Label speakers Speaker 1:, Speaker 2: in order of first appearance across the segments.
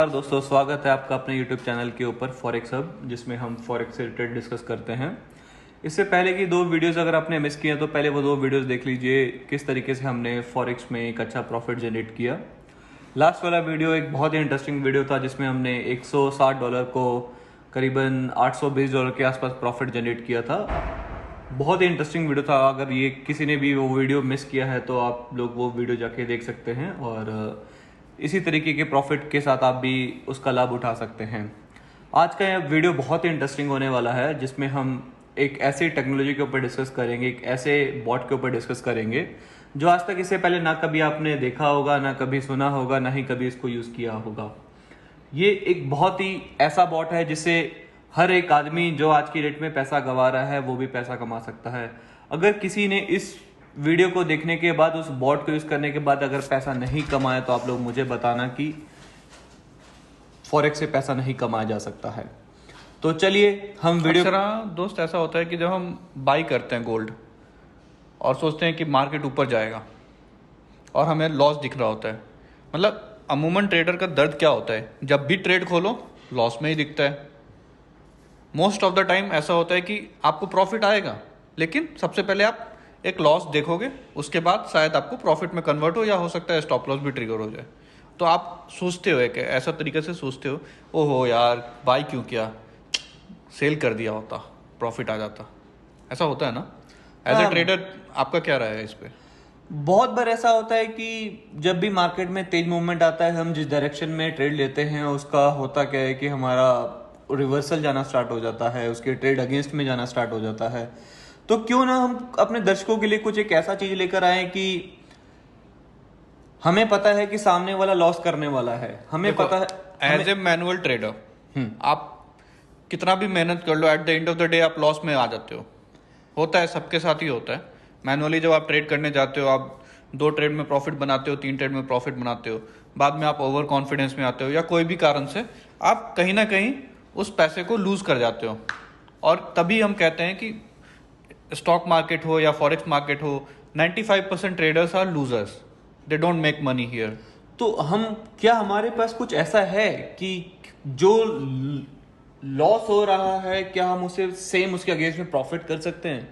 Speaker 1: नमस्कार दोस्तों, स्वागत है आपका अपने YouTube चैनल के ऊपर फॉरेक्स हब, जिसमें हम फॉरेक्स से रिलेटेड डिस्कस करते हैं। इससे पहले की दो वीडियोस अगर आपने मिस किए हैं तो पहले वो दो वीडियोस देख लीजिए, किस तरीके से हमने फॉरेक्स में एक अच्छा प्रॉफिट जनरेट किया। लास्ट वाला वीडियो एक बहुत ही इंटरेस्टिंग वीडियो था, जिसमें हमने $160 को करीबन $820 के आसपास प्रॉफिट जनरेट किया था। बहुत ही इंटरेस्टिंग वीडियो था। अगर ये किसी ने भी वो वीडियो मिस किया है तो आप लोग वो वीडियो जाके देख सकते हैं और इसी तरीके के प्रॉफिट के साथ आप भी उसका लाभ उठा सकते हैं। आज का यह वीडियो बहुत ही इंटरेस्टिंग होने वाला है, जिसमें हम एक ऐसी टेक्नोलॉजी के ऊपर डिस्कस करेंगे, एक ऐसे बॉट के ऊपर डिस्कस करेंगे जो आज तक इससे पहले ना कभी आपने देखा होगा, ना कभी सुना होगा, ना ही कभी इसको यूज़ किया होगा। ये एक बहुत ही ऐसा बॉट है जिससे हर एक आदमी जो आज की डेट में पैसा गंवा रहा है वो भी पैसा कमा सकता है। अगर किसी ने इस वीडियो को देखने के बाद, उस बॉट को यूज करने के बाद अगर पैसा नहीं कमाया तो आप लोग मुझे बताना कि फॉरेक्स से पैसा नहीं कमाया जा सकता है। तो चलिए हम वीडियो
Speaker 2: दोस्त ऐसा होता है कि जब हम बाई करते हैं गोल्ड और सोचते हैं कि मार्केट ऊपर जाएगा और हमें लॉस दिख रहा होता है। मतलब अमूमन ट्रेडर का दर्द क्या होता है, जब भी ट्रेड खोलो लॉस में ही दिखता है। मोस्ट ऑफ द टाइम ऐसा होता है कि आपको प्रॉफिट आएगा, लेकिन सबसे पहले आप एक लॉस देखोगे, उसके बाद शायद आपको प्रॉफिट में कन्वर्ट हो, या हो सकता है स्टॉप लॉस भी ट्रिगर हो जाए। तो आप सोचते हो कि ऐसा तरीके से सोचते हो, ओहो यार बाई क्यों किया, सेल कर दिया होता प्रॉफिट आ जाता। ऐसा होता है ना एज ए ट्रेडर? आपका क्या राय है इस पे?
Speaker 1: बहुत बार ऐसा होता है कि जब भी मार्केट में तेज मूवमेंट आता है, हम जिस डायरेक्शन में ट्रेड लेते हैं उसका होता क्या है कि हमारा रिवर्सल जाना स्टार्ट हो जाता है, उसके ट्रेड अगेंस्ट में जाना स्टार्ट हो जाता है। तो क्यों ना हम अपने दर्शकों के लिए कुछ एक ऐसा चीज लेकर आए कि हमें पता है कि सामने वाला लॉस करने वाला है, हमें पता है।
Speaker 2: एज ए मैनुअल ट्रेडर आप कितना भी मेहनत कर लो, at the end of the day आप लॉस में आ जाते हो। होता है, सबके साथ ही होता है। मैनुअली जब आप ट्रेड करने जाते हो, आप 2 ट्रेड में प्रॉफिट बनाते हो, 3 ट्रेड में प्रॉफिट बनाते हो, बाद में आप ओवर कॉन्फिडेंस में आते हो या कोई भी कारण से आप कहीं ना कहीं उस पैसे को लूज कर जाते हो। और तभी हम कहते हैं कि स्टॉक मार्केट हो या फॉरेक्स मार्केट हो, 95% traders are losers, they don't make money here.
Speaker 1: तो क्या हमारे पास कुछ ऐसा है कि जो लॉस हो रहा है, क्या हम उसे सेम उसके अगेंस्ट में प्रॉफिट कर सकते हैं?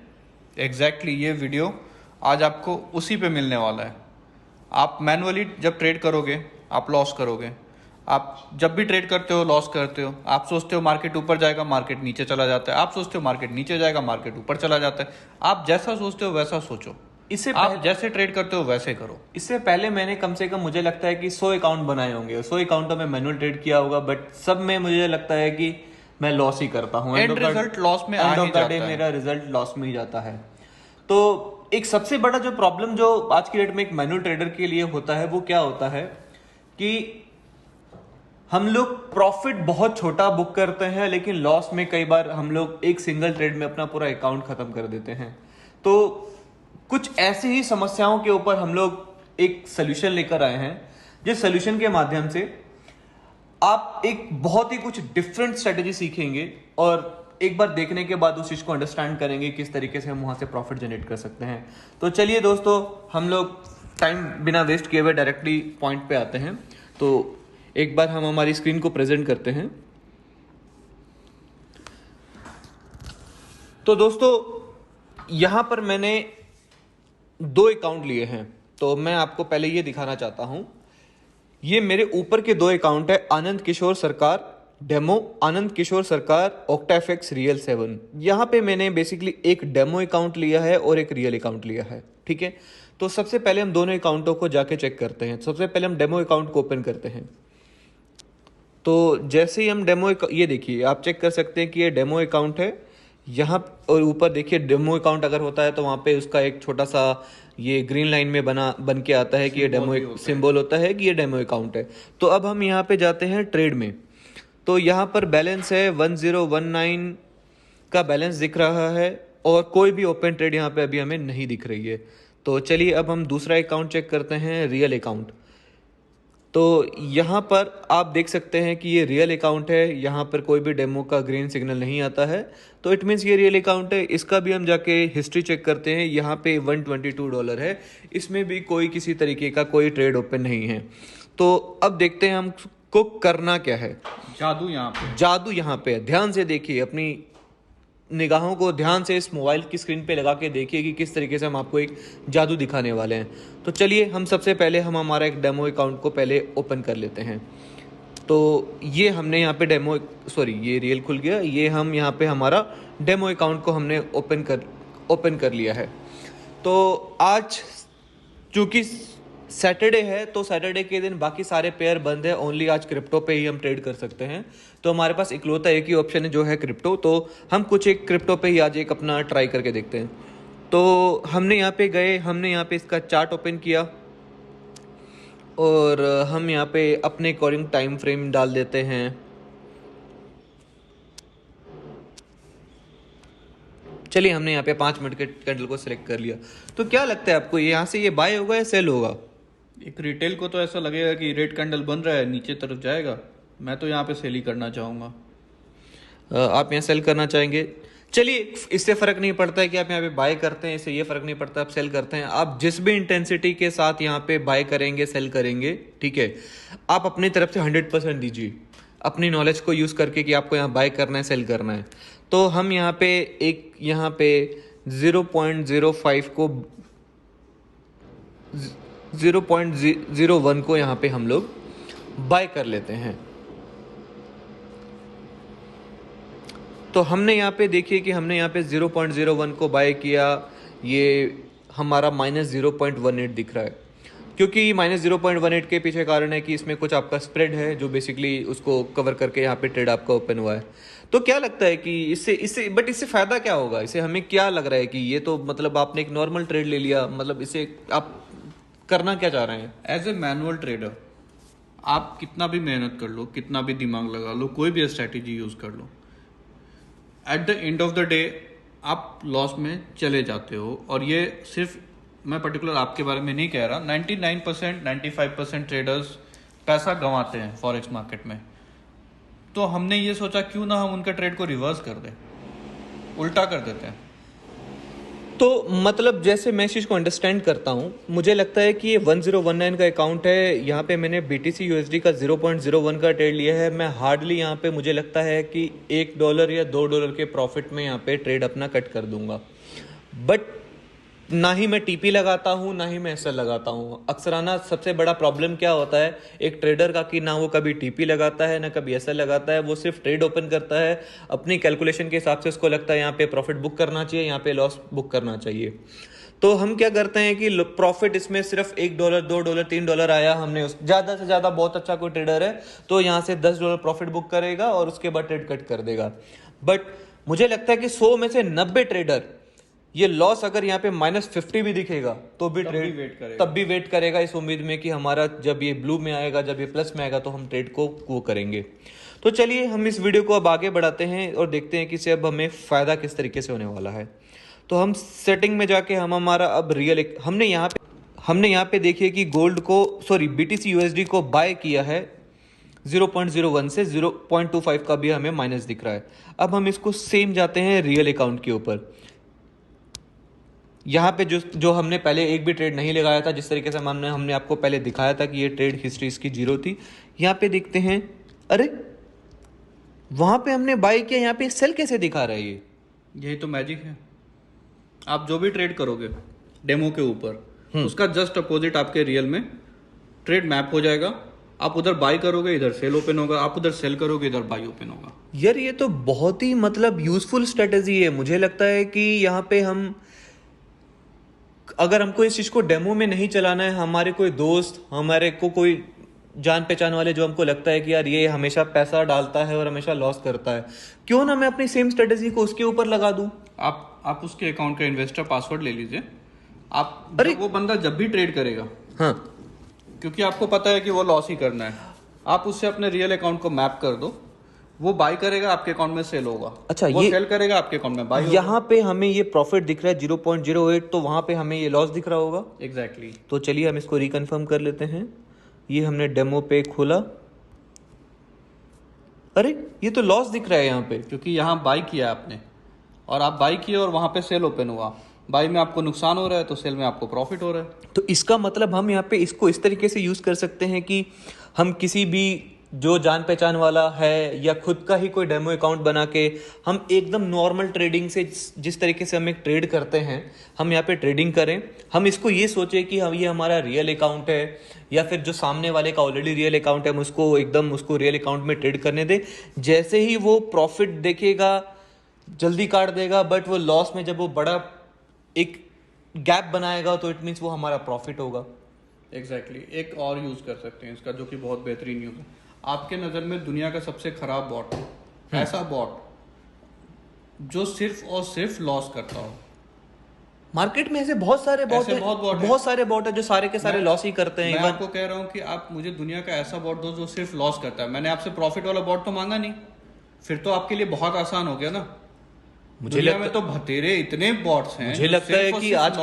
Speaker 2: एग्जैक्टली ये वीडियो आज आपको उसी पे मिलने वाला है। आप मैनुअली जब ट्रेड करोगे आप लॉस करोगे। आप जब भी ट्रेड करते हो लॉस करते हो। आप सोचते हो मार्केट ऊपर जाएगा, मार्केट नीचे चला जाता है। आप सोचते हो मार्केट नीचे जाएगा, मार्केट ऊपर चला जाता है। आप जैसा सोचते हो वैसा सोचो, आप जैसे ट्रेड करते हो वैसे करो।
Speaker 1: इससे पहले मैंने कम से कम, मुझे लगता है कि 100 अकाउंट बनाए होंगे, 100 अकाउंटों में मैनुअल ट्रेड किया होगा, बट सब में मुझे लगता है कि मैं लॉस ही करता हूँ।
Speaker 2: एंड रिजल्ट लॉस में आ ही जाता है।
Speaker 1: मेरा रिजल्ट लॉस में ही जाता है। तो एक सबसे बड़ा जो प्रॉब्लम जो आज की डेट में एक मैनुअल ट्रेडर के लिए होता है वो क्या होता है कि हम लोग प्रॉफिट बहुत छोटा बुक करते हैं, लेकिन लॉस में कई बार हम लोग एक सिंगल ट्रेड में अपना पूरा अकाउंट खत्म कर देते हैं। तो कुछ ऐसी ही समस्याओं के ऊपर हम लोग एक सोल्यूशन लेकर आए हैं, जिस सोल्यूशन के माध्यम से आप एक बहुत ही कुछ डिफरेंट स्ट्रेटेजी सीखेंगे और एक बार देखने के बाद उस चीज को अंडरस्टैंड करेंगे किस तरीके से हम वहां से प्रॉफिट जनरेट कर सकते हैं। तो चलिए दोस्तों, हम लोग टाइम बिना वेस्ट किए हुए डायरेक्टली पॉइंट पे आते हैं। तो एक बार हम हमारी स्क्रीन को प्रेजेंट करते हैं। तो दोस्तों, यहां पर मैंने 2 अकाउंट लिए हैं, तो मैं आपको पहले ये दिखाना चाहता हूं। ये मेरे ऊपर के 2 अकाउंट है, आनंद किशोर सरकार डेमो, आनंद किशोर सरकार ऑक्टाफेक्स रियल 7। यहां पे मैंने बेसिकली एक डेमो अकाउंट लिया है और एक रियल अकाउंट लिया है, ठीक है। तो सबसे पहले हम दोनों अकाउंटों को जाके चेक करते हैं। सबसे पहले हम डेमो अकाउंट को ओपन करते हैं। तो जैसे ही हम ये देखिए, आप चेक कर सकते हैं कि ये डेमो अकाउंट है यहाँ, और ऊपर देखिए डेमो अकाउंट अगर होता है तो वहाँ पे उसका एक छोटा सा ये ग्रीन लाइन में बन के आता है कि ये डेमो सिंबल होता है कि ये डेमो अकाउंट है। तो अब हम यहाँ पे जाते हैं ट्रेड में। तो यहाँ पर बैलेंस है 1019 का बैलेंस दिख रहा है और कोई भी ओपन ट्रेड यहाँ पे अभी हमें नहीं दिख रही है। तो चलिए अब हम दूसरा अकाउंट चेक करते हैं, रियल अकाउंट। तो यहाँ पर आप देख सकते हैं कि ये रियल अकाउंट है, यहाँ पर कोई भी डेमो का ग्रीन सिग्नल नहीं आता है, तो इट मीन्स ये रियल अकाउंट है। इसका भी हम जाके हिस्ट्री चेक करते हैं। यहाँ पे $122 है, इसमें भी कोई किसी तरीके का कोई ट्रेड ओपन नहीं है। तो अब देखते हैं हम को करना क्या है।
Speaker 2: जादू यहाँ पे।
Speaker 1: जादू यहाँ पे है, ध्यान से देखिए, अपनी निगाहों को ध्यान से इस मोबाइल की स्क्रीन पे लगा के देखिए कि किस तरीके से हम आपको एक जादू दिखाने वाले हैं। तो चलिए हम सबसे पहले हम हमारा एक डेमो अकाउंट को पहले ओपन कर लेते हैं। तो ये हमने यहाँ पे ये रियल खुल गया, ये हम यहाँ पे हमारा डेमो अकाउंट को हमने ओपन कर लिया है। तो आज चूंकि सैटरडे है तो सैटरडे के दिन बाकी सारे पेयर बंद है, ओनली आज क्रिप्टो पे ही हम ट्रेड कर सकते हैं। तो हमारे पास इकलौता एक ही ऑप्शन है जो है क्रिप्टो। तो हम कुछ एक क्रिप्टो पे ही आज एक अपना ट्राई करके देखते हैं। तो हमने यहाँ पे गए, हमने यहाँ पे इसका चार्ट ओपन किया और हम यहाँ पे अपने अकॉर्डिंग टाइम फ्रेम डाल देते हैं। चलिए हमने यहाँ पे 5 मिनट के कैंडल को सिलेक्ट कर लिया। तो क्या लगता है आपको यहाँ से ये बाय होगा या सेल होगा?
Speaker 2: एक रिटेल को तो ऐसा लगेगा कि रेड कैंडल बन रहा है, नीचे तरफ जाएगा। मैं तो यहाँ पे सेल ही करना चाहूँगा।
Speaker 1: आप यहाँ सेल करना चाहेंगे? चलिए, इससे फर्क नहीं पड़ता है कि आप यहाँ पे बाय करते हैं, इससे ये फर्क नहीं पड़ता आप सेल करते हैं। आप जिस भी इंटेंसिटी के साथ यहाँ पे बाय करेंगे सेल करेंगे, ठीक है, आप अपनी तरफ से 100% दीजिए अपनी नॉलेज को यूज़ करके कि आपको यहाँ बाय करना है सेल करना है। तो हम यहाँ पे 0.05 को 0.01 को यहाँ पे हम लोग बाय कर लेते हैं। तो हमने यहाँ पे देखिए कि हमने यहाँ पे 0.01 को बाय किया, ये हमारा -0.18 दिख रहा है। क्योंकि -0.18 के पीछे कारण है कि इसमें कुछ आपका स्प्रेड है जो बेसिकली उसको कवर करके यहाँ पे ट्रेड आपका ओपन हुआ है। तो क्या लगता है कि इससे फ़ायदा क्या होगा? इससे हमें क्या लग रहा है कि ये तो मतलब आपने एक नॉर्मल ट्रेड ले लिया, मतलब इसे आप करना क्या चाह रहे हैं?
Speaker 2: एज ए मैनुअल ट्रेडर आप कितना भी मेहनत कर लो, कितना भी दिमाग लगा लो, कोई भी स्ट्रैटेजी यूज़ कर लो, at the end of the day आप लॉस में चले जाते हो। और ये सिर्फ मैं पर्टिकुलर आपके बारे में नहीं कह रहा, 99% 95% ट्रेडर्स पैसा गंवाते हैं फॉरेक्स मार्केट में। तो हमने ये सोचा क्यों ना हम उनका ट्रेड को रिवर्स कर दें, उल्टा कर देते हैं।
Speaker 1: तो मतलब जैसे मैं इस चीज़ को अंडरस्टैंड करता हूँ, मुझे लगता है कि ये 1019 का अकाउंट है। यहाँ पे मैंने BTC USD का 0.01 का ट्रेड लिया है। मैं हार्डली यहाँ पे मुझे लगता है कि $1 या $2 के प्रॉफिट में यहाँ पे ट्रेड अपना कट कर दूंगा। बट ना ही मैं TP लगाता हूँ ना ही मैं SL लगाता हूँ। अक्सराना सबसे बड़ा प्रॉब्लम क्या होता है एक ट्रेडर का कि ना वो कभी TP लगाता है ना कभी SL लगाता है। वो सिर्फ ट्रेड ओपन करता है, अपनी कैलकुलेशन के हिसाब से उसको लगता है यहाँ पे प्रॉफिट बुक करना चाहिए, यहाँ पे लॉस बुक करना चाहिए। तो हम क्या करते हैं कि प्रॉफिट इसमें सिर्फ $1 $2 $3 आया, हमने उस ज़्यादा से ज़्यादा, बहुत अच्छा कोई ट्रेडर है तो यहाँ से $10 प्रॉफिट बुक करेगा और उसके बाद ट्रेड कट कर देगा। बट मुझे लगता है कि 100 में से 90 ट्रेडर ये लॉस अगर यहाँ पे -50 भी दिखेगा तो भी ट्रेड तब भी वेट करेगा इस उम्मीद में कि हमारा जब ये ब्लू में आएगा, जब ये प्लस में आएगा तो हम ट्रेड को वो करेंगे। तो चलिए हम इस वीडियो को अब आगे बढ़ाते हैं और देखते हैं कि इससे अब हमें फ़ायदा किस तरीके से होने वाला है। तो हम सेटिंग में जाके हम हमारा अब हमने यहाँ पे देखिए कि गोल्ड को BTC USD को बाय किया है 0.01 से 0.25 का भी हमें माइनस दिख रहा है। अब हम इसको सेम जाते हैं रियल अकाउंट के ऊपर। यहाँ पे जो हमने पहले एक भी ट्रेड नहीं लगाया था, जिस तरीके से हमने आपको पहले दिखाया था कि ये ट्रेड हिस्ट्री इसकी 0 थी, यहाँ पे देखते हैं, अरे वहाँ पे हमने बाय किया, यहाँ पे सेल कैसे दिखा रहा है ये?
Speaker 2: यही तो मैजिक है। आप जो भी ट्रेड करोगे डेमो के ऊपर, उसका जस्ट अपोजिट आपके रियल में ट्रेड मैप हो जाएगा। आप उधर बाय करोगे इधर सेल ओपन होगा, आप उधर सेल करोगे इधर बाय ओपन होगा।
Speaker 1: यार ये तो बहुत ही मतलब यूजफुल स्ट्रेटेजी है। मुझे लगता है कि यहाँ पे हम अगर हमको इस चीज़ को डेमो में नहीं चलाना है, हमारे कोई दोस्त, हमारे को कोई जान पहचान वाले जो हमको लगता है कि यार ये हमेशा पैसा डालता है और हमेशा लॉस करता है, क्यों ना मैं अपनी सेम स्ट्रेटेजी को उसके ऊपर लगा दूं।
Speaker 2: आप उसके अकाउंट का इन्वेस्टर पासवर्ड ले लीजिए। आप वो बंदा जब भी ट्रेड करेगा,
Speaker 1: हाँ,
Speaker 2: क्योंकि आपको पता है कि वो लॉस ही करना है, आप उससे अपने रियल अकाउंट को मैप कर दो। वो बाय करेगा आपके अकाउंट में सेल होगा।
Speaker 1: अच्छा,
Speaker 2: वो
Speaker 1: ये
Speaker 2: सेल करेगा आपके अकाउंट में बाय होगा।
Speaker 1: यहाँ पे हमें ये प्रॉफिट दिख रहा है 0.08, तो वहां पे हमें ये लॉस दिख रहा होगा।
Speaker 2: एग्जैक्टली।
Speaker 1: तो चलिए हम इसको रिकन्फर्म कर लेते हैं। ये हमने डेमो पे खोला, अरे ये तो लॉस दिख रहा है यहाँ पे,
Speaker 2: क्योंकि यहाँ बाय किया आपने और आप बाय किए और वहां पे सेल ओपन हुआ। बाय में आपको नुकसान हो रहा है तो सेल में आपको प्रॉफिट हो रहा है।
Speaker 1: तो इसका मतलब हम यहाँ पे इसको इस तरीके से यूज कर सकते हैं कि हम किसी भी जो जान पहचान वाला है या खुद का ही कोई डेमो अकाउंट बना के हम एकदम नॉर्मल ट्रेडिंग से जिस तरीके से हम एक ट्रेड करते हैं हम यहाँ पे ट्रेडिंग करें। हम इसको ये सोचे कि हम ये हमारा रियल अकाउंट है या फिर जो सामने वाले का ऑलरेडी रियल अकाउंट है हम उसको एकदम उसको रियल अकाउंट में ट्रेड करने दे। जैसे ही वो प्रॉफिट देखेगा जल्दी काट देगा, बट वो लॉस में जब वो बड़ा एक गैप बनाएगा तो इट मीन्स वो हमारा प्रॉफिट होगा।
Speaker 2: एग्जैक्टली एक और यूज़ कर सकते हैं इसका, जो कि बहुत बेहतरीन यूज़ है। आपके नज़र में दुनिया का सबसे खराब बॉट है, ऐसा बॉट जो सिर्फ और सिर्फ लॉस करता हो।
Speaker 1: मार्केट में ऐसे बहुत सारे बॉट है, बहुत सारे बॉट है जो सारे के सारे लॉस ही करते हैं।
Speaker 2: मैं आपको कह रहा हूँ कि आप मुझे दुनिया का ऐसा बॉट दो जो सिर्फ लॉस करता है। मैंने आपसे प्रॉफिट वाला बॉट तो मांगा नहीं, फिर तो आपके लिए बहुत आसान हो गया ना। मुझे लगता में तो भतेरे इतने बॉट्स हैं।
Speaker 1: मुझे लगता है कि आज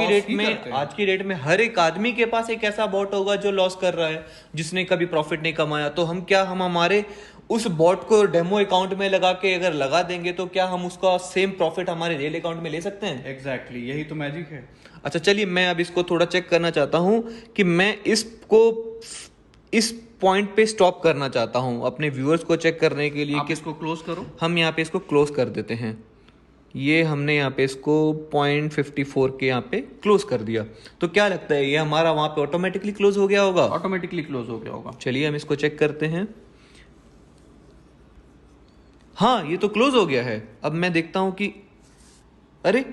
Speaker 1: की डेट में हर एक आदमी के पास एक ऐसा बॉट होगा जो लॉस कर रहा है, जिसने कभी प्रॉफिट नहीं कमाया। तो हम हमारे उस बॉट को डेमो अकाउंट में लगा के अगर लगा देंगे तो क्या हम उसका सेम प्रॉफिट हमारे रियल अकाउंट में ले सकते हैं?
Speaker 2: एग्जैक्टली यही तो मैजिक है।
Speaker 1: अच्छा चलिए, मैं अब इसको थोड़ा चेक करना चाहता हूं कि मैं इसको इस पॉइंट पे स्टॉप करना चाहता हूं अपने व्यूअर्स को चेक करने के लिए।
Speaker 2: किसको क्लोज करो?
Speaker 1: हम यहाँ पे इसको क्लोज कर देते हैं। ये हमने यहाँ पे इसको 0.54 के यहाँ पे क्लोज कर दिया। तो क्या लगता है ये हमारा वहां पे ऑटोमेटिकली क्लोज हो गया होगा?
Speaker 2: ऑटोमेटिकली क्लोज हो गया होगा। चलिए
Speaker 1: हम इसको चेक करते हैं। हाँ, ये तो क्लोज हो गया है। अब मैं देखता हूं कि अरे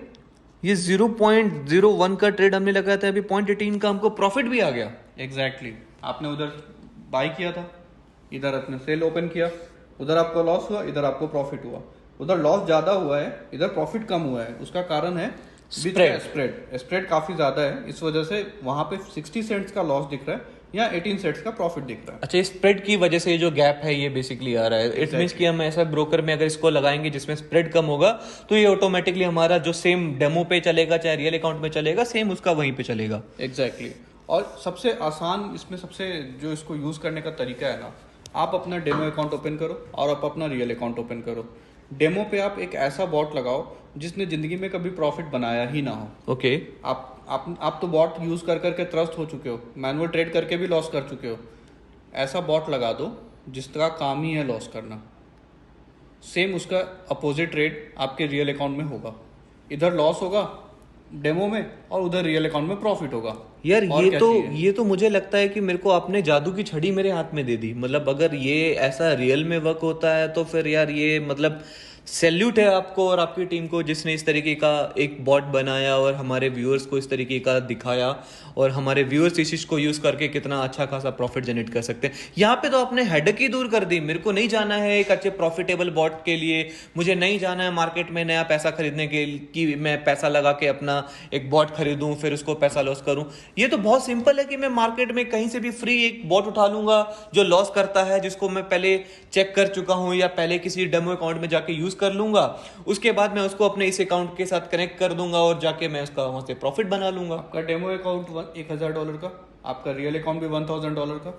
Speaker 1: ये 0.01 का ट्रेड हमने लगाया था, अभी 0.18 का हमको प्रॉफिट भी आ गया।
Speaker 2: एग्जैक्टली आपने उधर बाय किया था, इधर आपने सेल ओपन किया, उधर आपको लॉस हुआ, इधर आपको प्रॉफिट हुआ। उधर लॉस ज्यादा हुआ है, इधर प्रॉफिट कम हुआ है। उसका कारण है स्प्रेड काफी ज्यादा है, इस वजह से वहां पे 60 सेंट्स का लॉस दिख रहा है या 18 सेंट्स का प्रॉफिट दिख रहा है।
Speaker 1: अच्छा, स्प्रेड की वजह से जो गैप है ये बेसिकली आ रहा है। इट मींस कि हम ऐसा ब्रोकर में अगर इसको लगाएंगे जिसमें स्प्रेड कम होगा तो ये ऑटोमेटिकली हमारा जो सेम डेमो पे चलेगा चाहे रियल अकाउंट में चलेगा, सेम उसका वहीं पे चलेगा।
Speaker 2: एग्जैक्टली और सबसे आसान इसमें सबसे जो इसको यूज करने का तरीका है ना, आप अपना डेमो अकाउंट ओपन करो और आप अपना रियल अकाउंट ओपन करो। डेमो पे आप एक ऐसा बॉट लगाओ जिसने जिंदगी में कभी प्रॉफिट बनाया ही ना हो।
Speaker 1: ओके
Speaker 2: आप तो बॉट यूज कर करके त्रस्त हो चुके हो, मैनुअल ट्रेड करके भी लॉस कर चुके हो। ऐसा बॉट लगा दो जिसका काम ही है लॉस करना। सेम उसका अपोजिट ट्रेड आपके रियल अकाउंट में होगा। इधर लॉस होगा डेमो में और उधर रियल अकाउंट में प्रॉफिट होगा।
Speaker 1: यार ये तो मुझे लगता है कि मेरे को आपने जादू की छड़ी मेरे हाथ में दे दी। मतलब अगर ये ऐसा रियल में वर्क होता है तो फिर यार ये मतलब सैल्यूट है आपको और आपकी टीम को जिसने इस तरीके का एक बॉट बनाया और हमारे व्यूअर्स को इस तरीके का दिखाया और हमारे व्यूअर्स इस चीज को यूज करके कितना अच्छा खासा प्रॉफिट जनरेट कर सकते हैं। यहाँ पे तो आपने हेडेक ही दूर कर दी। मेरे को नहीं जाना है एक अच्छे प्रॉफिटेबल बॉट के लिए, मुझे नहीं जाना है मार्केट में नया पैसा खरीदने के कि मैं पैसा लगा के अपना एक बॉट खरीदूं फिर उसको पैसा लॉस करूं। ये तो बहुत सिंपल है कि मैं मार्केट में कहीं से भी फ्री एक बॉट उठा लूंगा जो लॉस करता है, जिसको मैं पहले चेक कर चुका हूं या पहले किसी डेमो अकाउंट में जाके यूज कर लूंगा। उसके बाद मैं उसको अपने इस अकाउंट के साथ कनेक्ट कर दूंगा और जाके मैं उसका वहां से प्रॉफिट बना लूंगा।
Speaker 2: आपका डेमो अकाउंट $1000 का, आपका रियल अकाउंट भी $1000 का।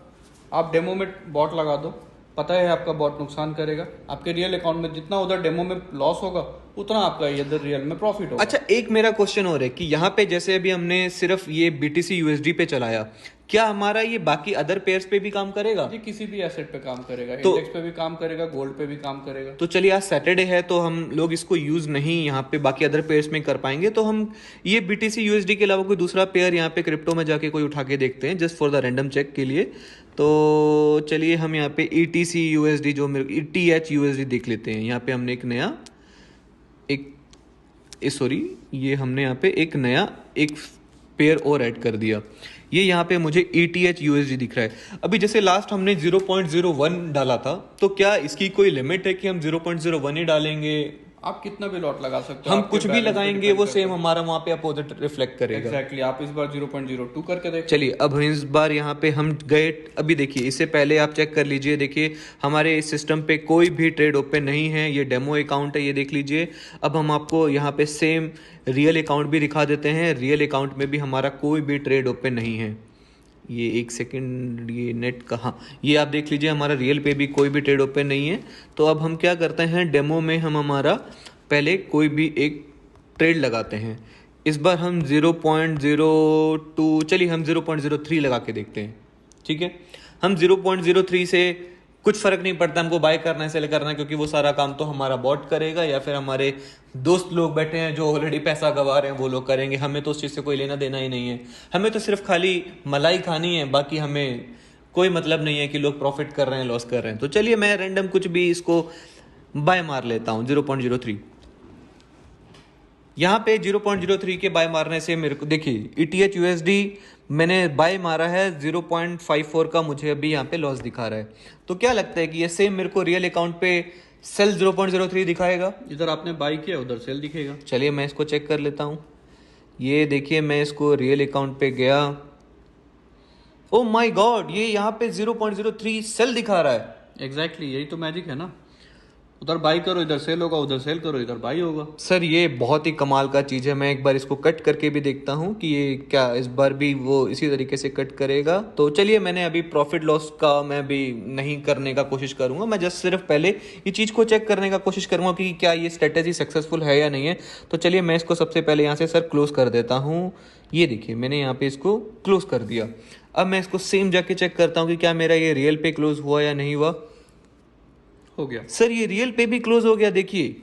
Speaker 2: आप डेमो में बॉट लगा दो, पता है आपका बॉट नुकसान करेगा। आपके रियल अकाउंट में जितना उधर डेमो में लॉस होगा उतना आपका इधर रियल में प्रॉफिट होगा।
Speaker 1: अच्छा, एक मेरा क्वेश्चन और है कि यहाँ पे जैसे अभी हमने सिर्फ ये BTC USD पे चलाया, क्या हमारा ये बाकी अदर पेयर्स पे भी काम करेगा?
Speaker 2: जी, किसी भी एसेट पे काम करेगा, इंडेक्स पे भी काम करेगा, गोल्ड पे भी काम करेगा।
Speaker 1: तो चलिए आज सैटरडे है तो हम लोग इसको यूज नहीं यहाँ पे बाकी अदर पेयर्स में कर पाएंगे, तो हम ये BTC USD के अलावा कोई दूसरा पेयर यहाँ पे क्रिप्टो में जाके कोई उठा के देखते हैं just for the random check के लिए। तो चलिए हम यहाँ पे ETC USD जो मेरे ETH USD देख लेते हैं। यहाँ पे हमने एक नया ये हमने यहाँ पे एक पेयर और ऐड कर दिया। ये यहाँ पे मुझे ETH USD दिख रहा है। अभी जैसे लास्ट हमने 0.01 डाला था, तो क्या इसकी कोई लिमिट है कि हम 0.01 ही डालेंगे?
Speaker 2: आप कितना भी लॉट लगा सकते हो,
Speaker 1: हम कुछ भी लगाएंगे वो सेम हमारा वहां पे अपोजिट रिफ्लेक्ट करेगा।
Speaker 2: एग्जैक्टली आप इस बार 0.02 करके देखिए।
Speaker 1: चलिए अब इस बार यहाँ पे हम गए, अभी देखिए इससे पहले आप चेक कर लीजिए, देखिए हमारे इस सिस्टम पे कोई भी ट्रेड ओपन नहीं है, ये डेमो अकाउंट है, ये देख लीजिए। अब हम आपको यहाँ पे सेम रियल अकाउंट भी दिखा देते हैं। रियल अकाउंट में भी हमारा कोई भी ट्रेड ओपन नहीं है। ये एक सेकंड, ये नेट कहाँ, ये आप देख लीजिए हमारा रियल पे भी कोई भी ट्रेड ओपन नहीं है। तो अब हम क्या करते हैं, डेमो में हम हमारा पहले कोई भी एक ट्रेड लगाते हैं। इस बार हम 0.02, चलिए हम 0.03 लगा के देखते हैं। ठीक है, हम 0.03 से कुछ फर्क नहीं पड़ता हमको बाय करना है सेल करना है, क्योंकि वो सारा काम तो हमारा बॉट करेगा या फिर हमारे दोस्त लोग बैठे हैं जो ऑलरेडी पैसा गवा रहे हैं वो लोग करेंगे। हमें तो उस चीज़ से कोई लेना देना ही नहीं है, हमें तो सिर्फ खाली मलाई खानी है, बाकी हमें कोई मतलब नहीं है कि लोग प्रॉफिट कर रहे हैं लॉस कर रहे हैं। तो चलिए मैं रैंडम कुछ भी इसको बाय मार लेता हूँ 0.03। यहाँ पे 0.03 के बाय मारने से मेरे को देखिए ETH USD मैंने बाय मारा है 0.54 का, मुझे अभी यहाँ पे लॉस दिखा रहा है। तो क्या लगता है कि ये सेम मेरे को रियल अकाउंट पे सेल 0.03 दिखाएगा?
Speaker 2: इधर आपने बाई किया उधर सेल दिखेगा।
Speaker 1: चलिए मैं इसको चेक कर लेता हूँ। ये देखिए मैं इसको रियल अकाउंट पे गया, ओ माय गॉड ये यहाँ पे 0.03 सेल दिखा रहा है।
Speaker 2: एग्जैक्टली यही तो मैजिक है ना, उधर बाई करो इधर सेल होगा, उधर सेल करो इधर बाई होगा।
Speaker 1: सर ये बहुत ही कमाल का चीज़ है। मैं एक बार इसको कट करके भी देखता हूँ कि ये क्या इस बार भी वो इसी तरीके से कट करेगा। तो चलिए मैंने अभी प्रॉफिट लॉस का मैं भी नहीं करने का कोशिश करूँगा, मैं जस्ट सिर्फ पहले ये चीज़ को चेक करने का कोशिश करूँगा कि क्या ये स्ट्रेटेजी सक्सेसफुल है या नहीं है। तो चलिए मैं इसको सबसे पहले यहाँ से सर क्लोज कर देता हूँ। ये देखिए मैंने यहाँ पे इसको क्लोज कर दिया। अब मैं इसको सेम जाके चेक करता हूँ कि क्या मेरा ये रियल पे क्लोज हुआ या नहीं हुआ।
Speaker 2: हो गया
Speaker 1: सर ये रियल पे भी क्लोज हो गया। देखिए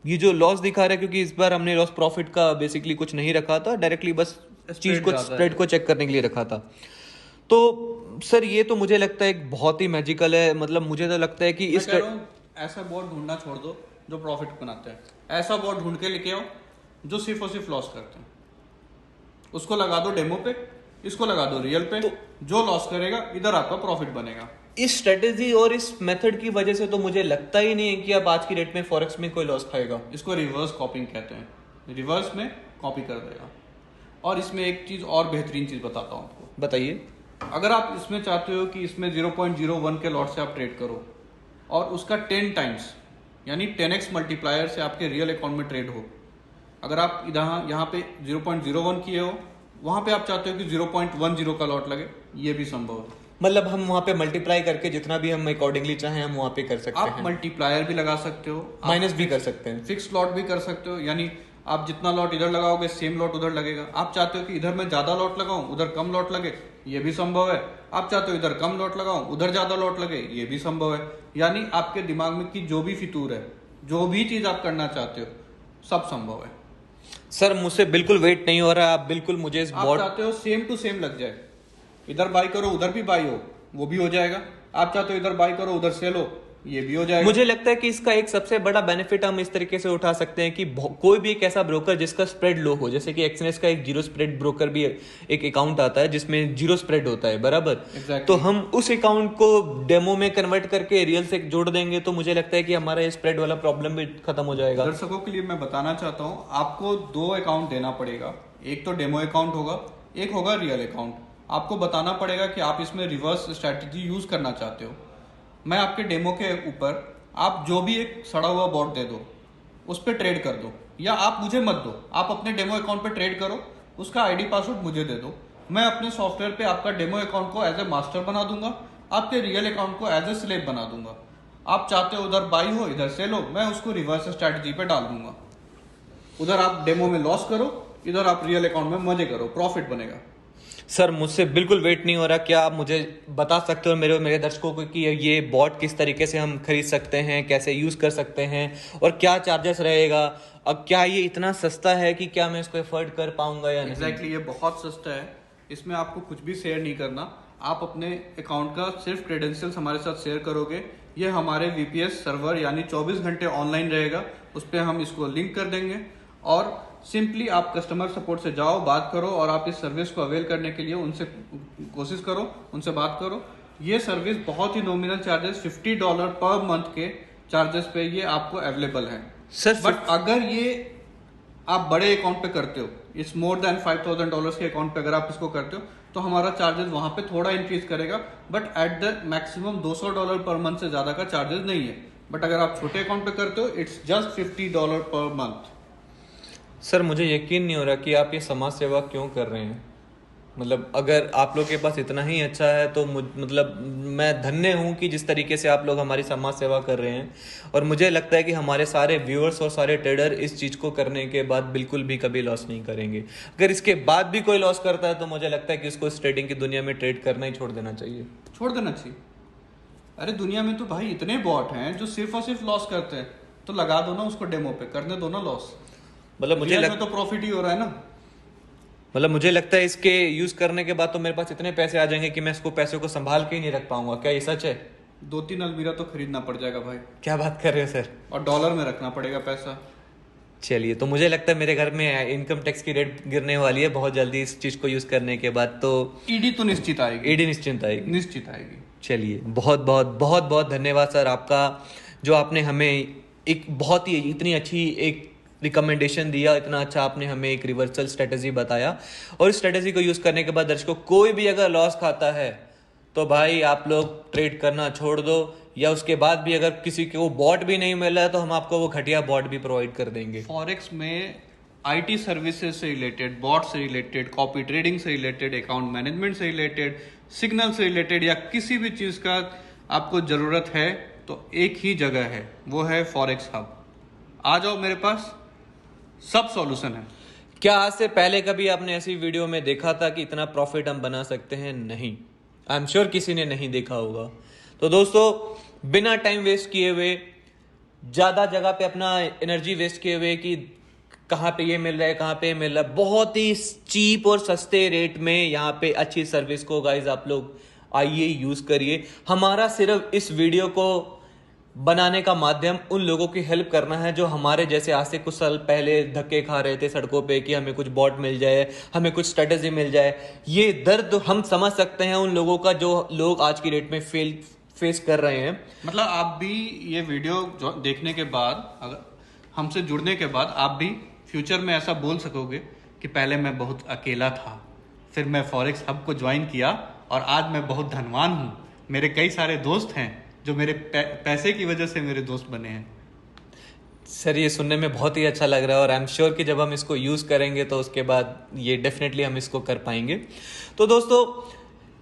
Speaker 1: ये जो लॉस दिखा रहा है, क्योंकि इस बार हमने लॉस प्रॉफिट का बेसिकली कुछ नहीं रखा था, डायरेक्टली बस चीज को स्प्रेड को चेक करने के लिए रखा था। तो सर ये तो मुझे लगता है एक बहुत ही मैजिकल है। मतलब मुझे तो लगता है कि इस
Speaker 2: ऐसा बोर्ड ढूंढना छोड़ दो जो प्रॉफिट बनाते हैं, ऐसा बोर्ड ढूंढ के लेके आओ जो सिर्फ और सिर्फ लॉस करते हैं, उसको लगा दो डेमो पे, इसको लगा दो रियल पे। तो जो लॉस करेगा इधर आपका प्रॉफिट बनेगा।
Speaker 1: इस स्ट्रेटेजी और इस मेथड की वजह से तो मुझे लगता ही नहीं है कि अब आज की डेट में फॉरेक्स में कोई लॉस खाएगा।
Speaker 2: इसको रिवर्स कॉपिंग कहते हैं, रिवर्स में कॉपी कर देगा। और इसमें एक चीज और बेहतरीन चीज बताता हूँ आपको।
Speaker 1: बताइए।
Speaker 2: अगर आप इसमें चाहते हो कि इसमें 0.01 के लॉट से आप ट्रेड करो और उसका 10 टाइम्स यानी 10x मल्टीप्लायर से आपके रियल अकाउंट में ट्रेड हो, अगर आप इधर यहाँ पे 0.01 किए हो, वहां पे आप चाहते हो कि 0.10 का लॉट लगे, ये भी संभव है।
Speaker 1: मतलब हम वहां पे मल्टीप्लाई करके जितना भी हम अकॉर्डिंगली चाहें हम वहां पे कर सकते हैं।
Speaker 2: आप मल्टीप्लायर भी लगा सकते हो,
Speaker 1: माइनस भी कर सकते हैं,
Speaker 2: फिक्स लॉट भी कर सकते हो, यानी आप जितना लॉट इधर लगाओगे सेम लॉट उधर लगेगा। आप चाहते हो कि इधर मैं ज्यादा लॉट लगाऊं उधर कम लॉट लगे, ये भी संभव है। आप चाहते हो इधर कम लॉट लगाऊं उधर ज्यादा लॉट लगे, ये भी संभव है। यानी आपके दिमाग में की जो भी फितूर है, जो भी चीज आप करना चाहते हो, सब संभव है।
Speaker 1: सर मुझसे बिल्कुल वेट नहीं हो रहा है। आप बिल्कुल मुझे इस
Speaker 2: आप चाहते हो सेम टू सेम लग जाए, इधर बाई करो उधर भी बाई हो, वो भी हो जाएगा। आप चाहते हो इधर बाई करो उधर सेल हो, ये भी हो जाएगा।
Speaker 1: मुझे लगता है कि इसका एक सबसे बड़ा बेनिफिट हम इस तरीके से उठा सकते हैं कि कोई भी एक ऐसा ब्रोकर जिसका स्प्रेड लो हो, जैसे कि एक्सनेस का एक जीरो स्प्रेड ब्रोकर भी एक अकाउंट आता है जिसमें जीरो स्प्रेड होता है बराबर।
Speaker 2: Exactly.
Speaker 1: तो हम उस अकाउंट को डेमो में कन्वर्ट करके रियल से जोड़ देंगे तो मुझे लगता है कि हमारा ये स्प्रेड वाला प्रॉब्लम भी खत्म हो जाएगा।
Speaker 2: दर्शकों के लिए मैं बताना चाहता हूँ, आपको 2 अकाउंट देना पड़ेगा, एक तो डेमो अकाउंट होगा, एक होगा रियल अकाउंट। आपको बताना पड़ेगा कि आप इसमें रिवर्स स्ट्रैटेजी यूज करना चाहते हो। मैं आपके डेमो के ऊपर आप जो भी एक सड़ा हुआ बॉट दे दो, उस पर ट्रेड कर दो, या आप मुझे मत दो, आप अपने डेमो अकाउंट पे ट्रेड करो, उसका आईडी पासवर्ड मुझे दे दो। मैं अपने सॉफ्टवेयर पे आपका डेमो अकाउंट को एज ए मास्टर बना दूंगा, आपके रियल अकाउंट को एज ए स्लेव बना दूंगा। आप चाहते हो उधर बाई हो इधर सेल हो, मैं उसको रिवर्स स्ट्रैटेजी पे डाल दूंगा। उधर आप डेमो में लॉस करो, इधर आप रियल अकाउंट में मजे करो, प्रॉफिट बनेगा।
Speaker 1: सर मुझसे बिल्कुल वेट नहीं हो रहा। क्या आप मुझे बता सकते हो मेरे दर्शकों को कि ये बॉट किस तरीके से हम खरीद सकते हैं, कैसे यूज कर सकते हैं और क्या चार्जेस रहेगा? अब क्या ये इतना सस्ता है कि क्या मैं इसको एफोर्ड कर पाऊंगा या नहीं?
Speaker 2: एग्जैक्टली ये बहुत सस्ता है, इसमें आपको कुछ भी शेयर नहीं करना। आप अपने अकाउंट का सिर्फ क्रेडेंशियल्स हमारे साथ शेयर करोगे, ये हमारे VPS सर्वर यानी 24 घंटे ऑनलाइन रहेगा, उस पर हम इसको लिंक कर देंगे और सिंपली आप कस्टमर सपोर्ट से जाओ, बात करो और आप इस सर्विस को अवेल करने के लिए उनसे कोशिश करो, उनसे बात करो। ये सर्विस बहुत ही नॉमिनल चार्जेस $50 पर मंथ के चार्जेस पे ये आपको अवेलेबल है
Speaker 1: सर।
Speaker 2: बट अगर ये आप बड़े अकाउंट पे करते हो, इट्स मोर देन $5,000 के अकाउंट पे अगर आप इसको करते हो तो हमारा चार्जेस वहां पे थोड़ा इंक्रीज करेगा, but at the maximum $200 per month से ज्यादा का चार्जेस नहीं है। बट अगर आप छोटे अकाउंट पे करते हो it's just $50 per month.
Speaker 1: Sir मुझे यकीन नहीं हो रहा कि आप ये समाज सेवा क्यों कर रहे हैं। मतलब अगर आप लोग के पास इतना ही अच्छा है तो मतलब मैं धन्य हूं कि जिस तरीके से आप लोग हमारी समाज सेवा कर रहे हैं। और मुझे लगता है कि हमारे सारे व्यूअर्स और सारे ट्रेडर इस चीज़ को करने के बाद बिल्कुल भी कभी लॉस नहीं करेंगे। अगर इसके बाद भी कोई लॉस करता है तो मुझे लगता है कि उसको इस ट्रेडिंग की दुनिया में ट्रेड करना ही छोड़ देना चाहिए।
Speaker 2: छोड़ देना चाहिए। अरे दुनिया में तो भाई इतने बॉट हैं जो सिर्फ और सिर्फ लॉस करते हैं, तो लगा दो ना उसको डेमो पे, करने दो ना लॉस।
Speaker 1: मतलब
Speaker 2: में तो प्रॉफिट ही हो रहा है ना।
Speaker 1: मतलब मुझे लगता है इसके यूज करने के बाद तो मेरे पास इतने पैसे आ जाएंगे कि मैं इसको पैसे को संभाल के ही नहीं रख पाऊंगा। क्या ये सच है?
Speaker 2: 2-3 अलमीरा तो खरीदना पड़ जाएगा भाई।
Speaker 1: क्या बात कर रहे हो सर?
Speaker 2: और डॉलर में रखना पड़ेगा पैसा।
Speaker 1: चलिए, तो मुझे लगता है मेरे घर में इनकम टैक्स की रेट गिरने वाली है बहुत जल्दी इस चीज को यूज करने के बाद। तो
Speaker 2: ईडी तो निश्चित आएगी।
Speaker 1: ईडी निश्चिंत आएगी।
Speaker 2: निश्चित आएगी।
Speaker 1: चलिए, बहुत बहुत बहुत बहुत धन्यवाद सर आपका, जो आपने हमें एक बहुत ही इतनी अच्छी एक रिकमेंडेशन दिया, इतना अच्छा आपने हमें एक रिवर्सल स्ट्रेटेजी बताया। और इस स्ट्रेटेजी को यूज करने के बाद दर्शकों, कोई भी अगर लॉस खाता है तो भाई आप लोग ट्रेड करना छोड़ दो, या उसके बाद भी अगर किसी को बॉट भी नहीं मिल रहा है तो हम आपको वो घटिया बॉट भी प्रोवाइड कर देंगे।
Speaker 2: फॉरेक्स में आईटी सर्विसेज से रिलेटेड, बॉट से रिलेटेड, कॉपी ट्रेडिंग से रिलेटेड, अकाउंट मैनेजमेंट से रिलेटेड, सिग्नल से रिलेटेड या किसी भी चीज का आपको जरूरत है तो एक ही जगह है, वो है फॉरेक्स हब। आ जाओ मेरे पास, सब सॉल्यूशन है।
Speaker 1: क्या आज से पहले कभी आपने ऐसी वीडियो में देखा था कि इतना प्रॉफिट हम बना सकते हैं? नहीं, आई एम श्योर किसी ने नहीं देखा होगा। तो दोस्तों, बिना टाइम वेस्ट किए हुए, ज्यादा जगह पे अपना एनर्जी वेस्ट किए हुए कि कहाँ पे ये मिल रहा है कहाँ पे ये मिल रहा है, बहुत ही चीप और सस्ते रेट में यहाँ पे अच्छी सर्विस को गाइज आप लोग आइए यूज करिए। हमारा सिर्फ इस वीडियो को बनाने का माध्यम उन लोगों की हेल्प करना है जो हमारे जैसे आज से कुछ साल पहले धक्के खा रहे थे सड़कों पे कि हमें कुछ बॉट मिल जाए, हमें कुछ स्ट्रेटेजी मिल जाए। ये दर्द हम समझ सकते हैं उन लोगों का जो लोग आज की डेट में फेस कर रहे हैं।
Speaker 2: मतलब आप भी ये वीडियो देखने के बाद, अगर हमसे जुड़ने के बाद आप भी फ्यूचर में ऐसा बोल सकोगे कि पहले मैं बहुत अकेला था, फिर मैं फॉरेक्स हब को ज्वाइन किया और आज मैं बहुत धनवान हूँ। मेरे कई सारे दोस्त हैं जो मेरे पैसे की वजह से मेरे दोस्त बने हैं।
Speaker 1: सर, ये सुनने में बहुत ही अच्छा लग रहा है और आई एम श्योर कि जब हम इसको यूज करेंगे तो उसके बाद ये डेफिनेटली हम इसको कर पाएंगे। तो दोस्तों,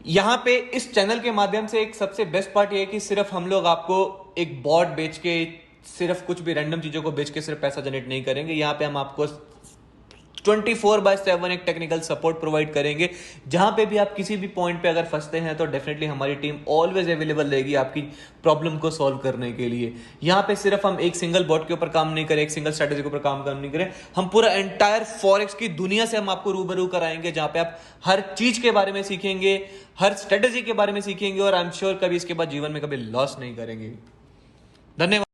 Speaker 1: यहाँ पे इस चैनल के माध्यम से एक सबसे बेस्ट पार्ट ये है कि सिर्फ हम लोग आपको एक बॉट बेच के, सिर्फ कुछ भी रैंडम चीजों को बेच के सिर्फ पैसा जनरेट नहीं करेंगे। यहाँ पे हम आपको 24/7 एक टेक्निकल सपोर्ट प्रोवाइड करेंगे। जहां पे भी आप किसी भी पॉइंट पे अगर फंसते हैं तो डेफिनेटली हमारी टीम ऑलवेज अवेलेबल रहेगी आपकी प्रॉब्लम को सॉल्व करने के लिए। यहाँ पे सिर्फ हम एक सिंगल बॉट के ऊपर काम नहीं करें, एक सिंगल स्ट्रेटेजी के ऊपर काम नहीं करें, हम पूरा एंटायर फॉरेक्स की दुनिया से हम आपको रूबरू कराएंगे, जहां पे आप हर चीज के बारे में सीखेंगे, हर स्ट्रेटेजी के बारे में सीखेंगे और आई एम श्योर कभी इसके बाद जीवन में कभी लॉस नहीं करेंगे। धन्यवाद।